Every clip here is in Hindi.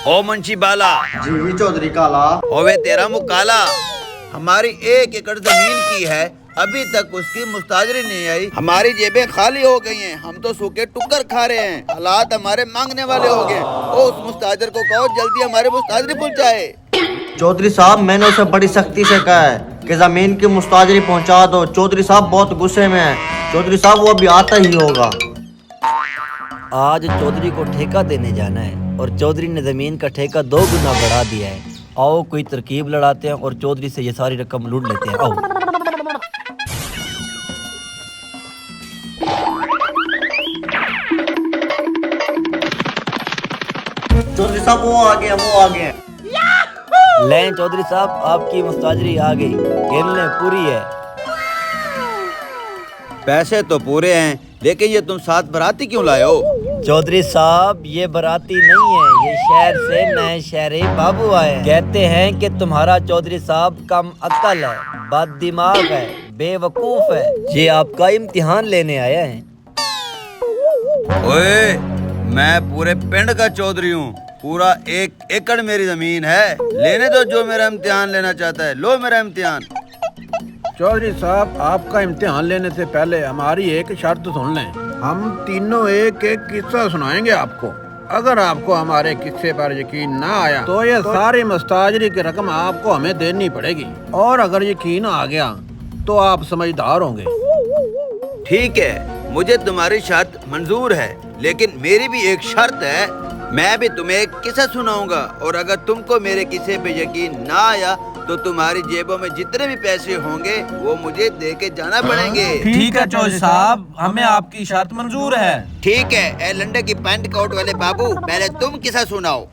ओ मुंशी बाला। जी चौधरी काला। ओवे तेरा मुकाला। हमारी 1 एकड़ जमीन की है, अभी तक उसकी मुस्ताजरी नहीं आई। हमारी जेबें खाली हो गई हैं, हम तो सूखे टुक्कर खा रहे हैं। हालात हमारे मांगने वाले हो गए। ओ उस मुस्ताजर को कहो जल्दी हमारे मुस्ताजरी पहुंचाए। चौधरी साहब मैंने उसे बड़ी सख्ती से कहा है कि जमीन की मुस्ताजरी पहुंचा दो। चौधरी साहब बहुत गुस्से में है। चौधरी साहब वो अभी आता ही होगा। आज चौधरी को ठेका देने जाना है और चौधरी ने जमीन का ठेका 2 गुना बढ़ा दिया है। आओ कोई तरकीब लड़ाते हैं और चौधरी से ये सारी रकम लूट लेते हैं। आओ। चौधरी साहब वो आ गए। लें चौधरी साहब, आपकी मुस्ताजरी आ गई। गिन लें, पूरी है। पैसे तो पूरे हैं, लेकिन ये तुम साथ बराती क्यों लाए हो? चौधरी साहब ये बराती नहीं है, ये शहर से नए शहरी बाबू आए हैं। कहते हैं कि तुम्हारा चौधरी साहब कम अक्ल है, बद दिमाग है, बेवकूफ है। ये आपका इम्तिहान लेने आया है। ओए, मैं पूरे पिंड का चौधरी हूँ। पूरा 1 एकड़ मेरी जमीन है। लेने दो जो मेरा इम्तिहान लेना चाहता है। लो मेरा इम्तिहान। चौधरी साहब, आपका इम्तिहान लेने से पहले हमारी एक शर्त सुन लें। हम तीनों एक एक किस्सा सुनाएंगे आपको। अगर आपको हमारे किस्से पर यकीन ना आया तो ये सारी मुस्ताजरी की रकम आपको हमें देनी पड़ेगी, और अगर यकीन आ गया तो आप समझदार होंगे। ठीक है, मुझे तुम्हारी शर्त मंजूर है, लेकिन मेरी भी एक शर्त है। मैं भी तुम्हें एक किस्सा सुनाऊंगा, और अगर तुमको मेरे किस्से पे यकीन ना आया तो तुम्हारी जेबों में जितने भी पैसे होंगे वो मुझे दे के जाना पड़ेंगे। ठीक है चौधरी साहब, हमें आपकी शर्त मंजूर है। ठीक है। ए लंडे की पैंट कोट वाले बाबू, पहले तुम किस्सा सुनाओ।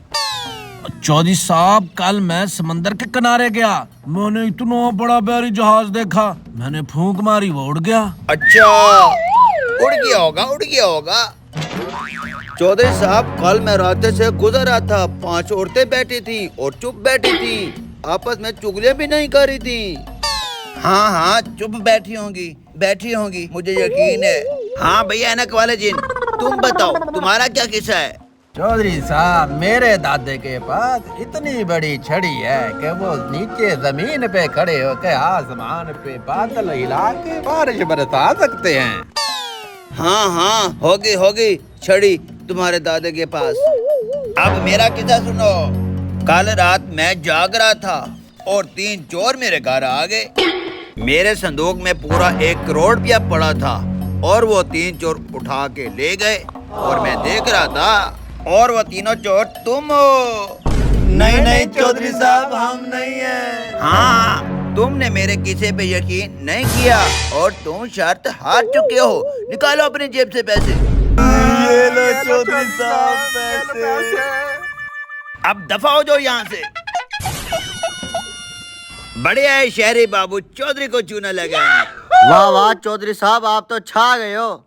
चौधरी साहब, कल मैं समंदर के किनारे गया। मैंने इतना बड़ा बैरी जहाज देखा। मैंने फूंक मारी, वो उड़ गया। अच्छा, उड़ गया होगा। चौधरी साहब, कल मैं रास्ते से गुजर रहा था। 5 औरतें बैठी थी और चुप बैठी थी, आपस में चुगलियां भी नहीं कर रही थी। हाँ, चुप बैठी होंगी, मुझे यकीन है। हाँ भैया ऐनक वाले जिन, तुम बताओ तुम्हारा क्या किस्सा है? चौधरी साहब, मेरे दादे के पास इतनी बड़ी छड़ी है कि वो नीचे जमीन पे खड़े होकर आसमान पे बादल हिला के बारिश बरसा सकते हैं। हाँ, होगी छड़ी तुम्हारे दादे के पास। अब मेरा किस्सा सुनो। कल रात मैं जाग रहा था और 3 चोर मेरे घर आ गए। मेरे संदूक में पूरा 1 करोड़ रुपया पड़ा था, और वो 3 चोर उठा के ले गए। और मैं देख रहा था, और वो तीनों चोर तुम हो। नहीं चौधरी साहब, हम नहीं है। हाँ, तुमने मेरे किस्से पे यकीन नहीं किया और तुम शर्त हार चुके हो। निकालो अपनी जेब से पैसे। ये लो चौधरी साहब पैसे। अब दफा हो जाओ यहाँ से। बढ़िया है शहरी बाबू, चौधरी को चूना लगाने। वाह चौधरी साहब, आप तो छा गए हो।